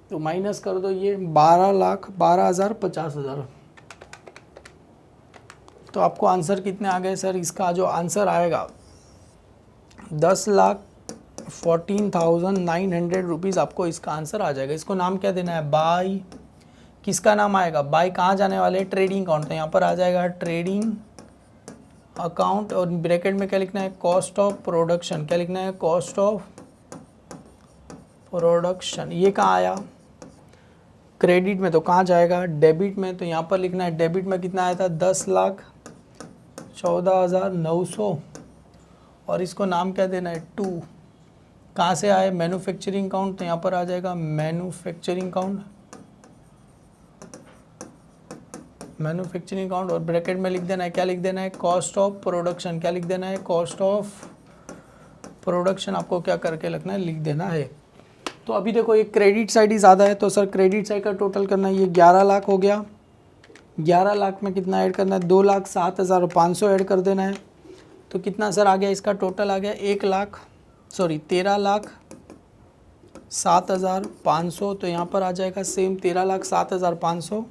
Speaker 1: तो माइनस कर दो ये 12,12,000 50,000। तो आपको आंसर कितने आ गए सर, इसका जो आंसर आएगा 10,14,900 रुपीज़ आपको इसका आंसर आ जाएगा। इसको नाम क्या देना है, बाय, किसका नाम आएगा, बाय कहाँ जाने वाले, ट्रेडिंग अकाउंट, तो यहाँ पर आ जाएगा ट्रेडिंग अकाउंट, और ब्रैकेट में क्या लिखना है, कॉस्ट ऑफ प्रोडक्शन, क्या लिखना है, कॉस्ट ऑफ प्रोडक्शन। ये कहाँ आया, क्रेडिट में, तो कहाँ जाएगा, डेबिट में, तो यहाँ पर लिखना है डेबिट में कितना आया था 10,14,900, और इसको नाम क्या देना है 2, कहाँ से आए, मैन्युफैक्चरिंग अकाउंट, तो यहाँ पर आ जाएगा मैन्युफैक्चरिंग अकाउंट, मैन्युफैक्चरिंग अकाउंट, और ब्रैकेट में लिख देना है, क्या लिख देना है, कॉस्ट ऑफ प्रोडक्शन, क्या लिख देना है, कॉस्ट ऑफ प्रोडक्शन आपको क्या करके लिखना है, लिख देना है। तो अभी देखो ये क्रेडिट साइड ही ज़्यादा है, तो सर क्रेडिट साइड का टोटल करना है, ये 11 लाख हो गया, 11 लाख में कितना ऐड करना है, 2,07,500 ऐड कर देना है। तो कितना सर आ गया, इसका टोटल आ गया 13,07,500। तो यहाँ पर आ जाएगा सेम 13,07,500,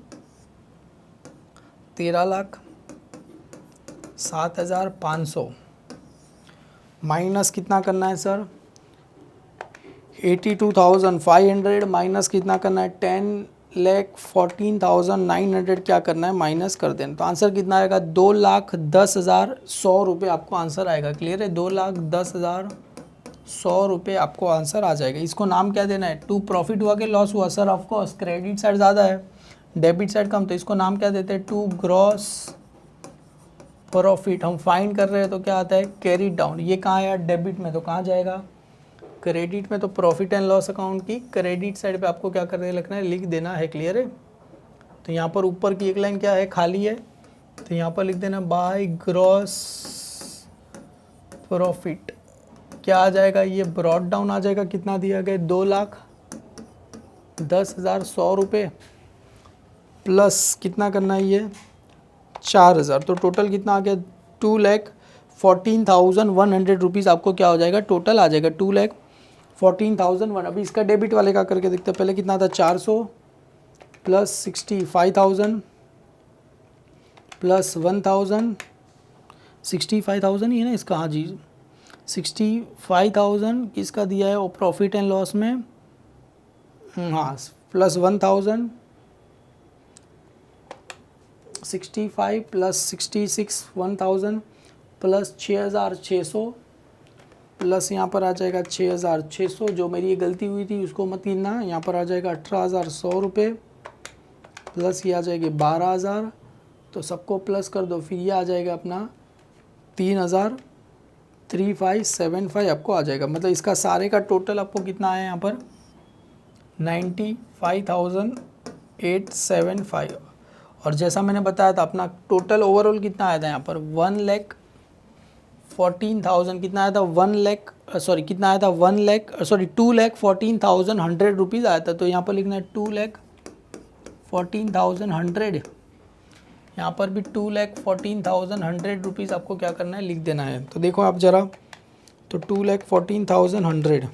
Speaker 1: 13,07,500 माइनस कितना करना है सर, 82,500 माइनस कितना करना है, 10,14,900 क्या करना है, माइनस कर देना। तो आंसर कितना आएगा, 2,10,100 रुपये आपको आंसर आएगा। क्लियर है, 2,10,100 रुपये आपको आंसर आ जाएगा। इसको नाम क्या देना है, टू प्रॉफिट हुआ कि लॉस हुआ सर, ऑफकोर्स क्रेडिट साइड ज़्यादा है डेबिट साइड कम, तो इसको नाम क्या देते हैं, टू ग्रॉस प्रॉफिट। हम फाइंड कर रहे हैं तो क्या आता है, कैरी डाउन। ये कहाँ आया, डेबिट में, तो कहाँ जाएगा, क्रेडिट में। तो प्रॉफिट एंड लॉस अकाउंट की क्रेडिट साइड पे आपको क्या करने लिखना है, लिख देना है। क्लियर है। तो यहाँ पर ऊपर की एक लाइन क्या है, खाली है, तो यहाँ पर लिख देना बाय ग्रॉस प्रॉफिट। क्या आ जाएगा, ये ब्रॉड डाउन आ जाएगा। कितना दिया गया, 2,10,100 रुपये प्लस कितना करना है, ये 4,000। तो टोटल कितना आ गया, 2,14,100 रुपीज़ आपको क्या हो जाएगा, टोटल आ जाएगा 2,14,001। अभी इसका डेबिट वाले का करके देखते हैं। पहले कितना था, 400 प्लस 65,000 प्लस 1,000, 65,000 ही है ना इसका, हाँ जी 65,000 किसका दिया है, वो प्रॉफिट एंड लॉस में, हाँ, प्लस 1,000, 65 प्लस 66 1,000 प्लस 6,600 प्लस यहाँ पर आ जाएगा 6,600। जो मेरी ये गलती हुई थी उसको मत गिनना। यहाँ पर आ जाएगा 18,100 रुपये प्लस ये आ जाएगी 12,000। तो सबको प्लस कर दो, फिर ये आ जाएगा अपना 3,3575 आपको आ जाएगा। मतलब इसका सारे का टोटल आपको कितना आया यहाँ पर, 95,875। और जैसा मैंने बताया था अपना टोटल ओवरऑल कितना आया था यहाँ पर, 1,14,000 कितना आया था, 2,14,100 रुपीज़ आया था। तो यहाँ पर लिखना है 2,14,100। यहाँ पर भी 2,14,100 रुपीज़ आपको क्या करना है, लिख देना है। तो देखो आप ज़रा, तो 2,14,100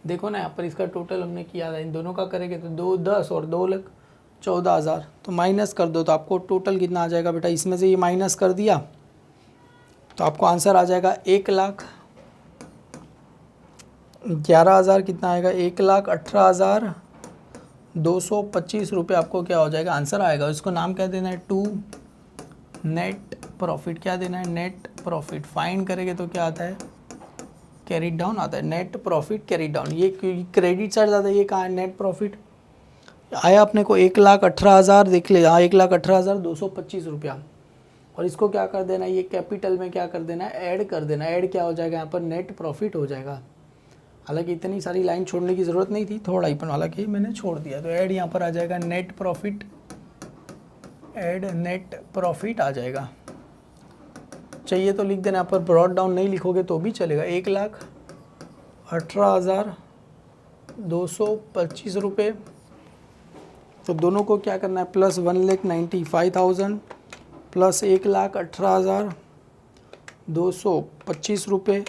Speaker 1: देखो ना यहाँ पर इसका टोटल हमने किया था, इन दोनों का करेंगे तो 2,10 और 2,14,000। तो माइनस कर दो तो आपको टोटल कितना आ जाएगा बेटा, इसमें से ये माइनस कर दिया तो आपको आंसर आ जाएगा 1,11,000 कितना आएगा, 1,18,225 रुपये आपको क्या हो जाएगा, आंसर आएगा। इसको नाम क्या देना है, टू नेट प्रॉफिट। क्या देना है, नेट प्रॉफिट। फाइंड करेंगे तो क्या आता है, कैरी डाउन आता है, नेट प्रॉफिट कैरी डाउन। ये क्रेडिट साइड ज़्यादा, ये कहाँ है, नेट प्रॉफिट आया अपने को 1,18,000 देख ले, हाँ 1,18,225 रुपया। और इसको क्या कर देना है, ये कैपिटल में क्या कर देना है, ऐड कर देना। ऐड क्या हो जाएगा यहाँ पर, नेट प्रॉफिट हो जाएगा। हालांकि इतनी सारी लाइन छोड़ने की ज़रूरत नहीं थी, थोड़ा ही, पर हालांकि मैंने छोड़ दिया। तो ऐड यहाँ पर आ जाएगा net profit, add net profit आ जाएगा। चाहिए तो लिख देना यहाँ पर, ब्रॉड डाउन नहीं लिखोगे तो भी चलेगा। 1,18,225 रुपये। तो दोनों को क्या करना है, प्लस 1,95,000 प्लस 1,18,225 रुपये,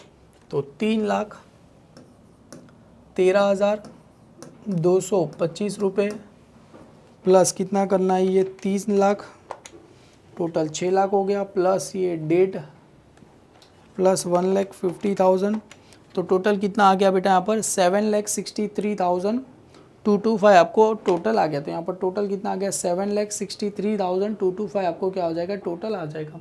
Speaker 1: तो 3,13,225 रुपये प्लस कितना करना है, ये 3 लाख, टोटल 6 लाख हो गया, प्लस ये डेट प्लस 1,50,000। तो टोटल कितना आ गया बेटा यहाँ पर, 7,63,225 आपको टोटल आ गया। तो यहाँ पर टोटल कितना आ गया, 7,63,225 आपको क्या हो जाएगा, टोटल आ जाएगा।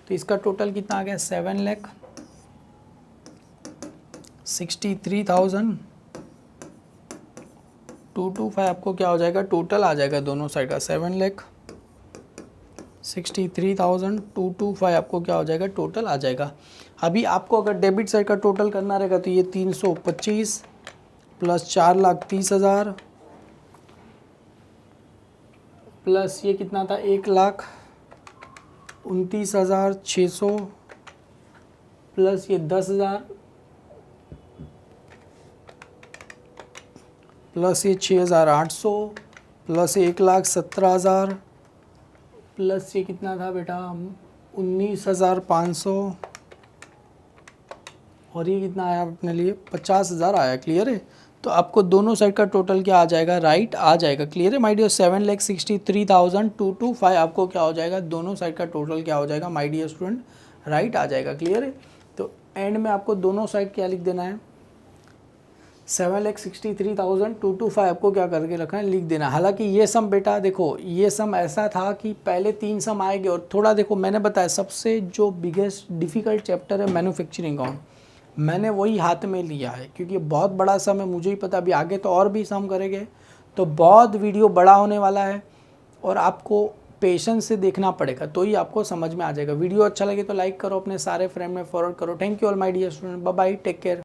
Speaker 1: तो इसका टोटल कितना आ गया, 7,63,225 आपको क्या हो जाएगा, टोटल आ जाएगा। दोनों साइड का 7,63,225 आपको क्या हो जाएगा, टोटल आ जाएगा। अभी आपको अगर डेबिट साइड का टोटल करना रहेगा तो ये 325 प्लस 4,30,000 प्लस ये कितना था, 1,29,600 प्लस ये 10,000 प्लस ये 6,800 प्लस 1,17,000 प्लस ये कितना था बेटा 19,500 और ये कितना आया अपने लिए 50,000 आया। क्लियर है। तो आपको दोनों साइड का टोटल क्या आ जाएगा, राइट आ जाएगा। क्लियर है माय डियर। 7,63,225 आपको क्या हो जाएगा, दोनों साइड का टोटल क्या हो जाएगा माय डियर स्टूडेंट, राइट आ जाएगा। क्लियर है। तो एंड में आपको दोनों साइड क्या लिख देना है, 7,63,225 आपको क्या करके रखना है, लिख देना। हालांकि ये सम बेटा देखो, ये सम ऐसा था कि पहले 3 सम आएंगे और थोड़ा देखो मैंने बताया सबसे जो बिगेस्ट डिफ़िकल्ट चैप्टर है मैन्युफैक्चरिंग अकाउंट, मैंने वही हाथ में लिया है क्योंकि बहुत बड़ा सम है। मुझे ही पता अभी आगे तो और भी सम करेंगे तो बहुत वीडियो बड़ा होने वाला है और आपको पेशेंस से देखना पड़ेगा तो ही आपको समझ में आ जाएगा। वीडियो अच्छा लगे तो लाइक करो, अपने सारे फ्रेंड में फॉरवर्ड करो। Thank you all my dear student, bye bye, take care.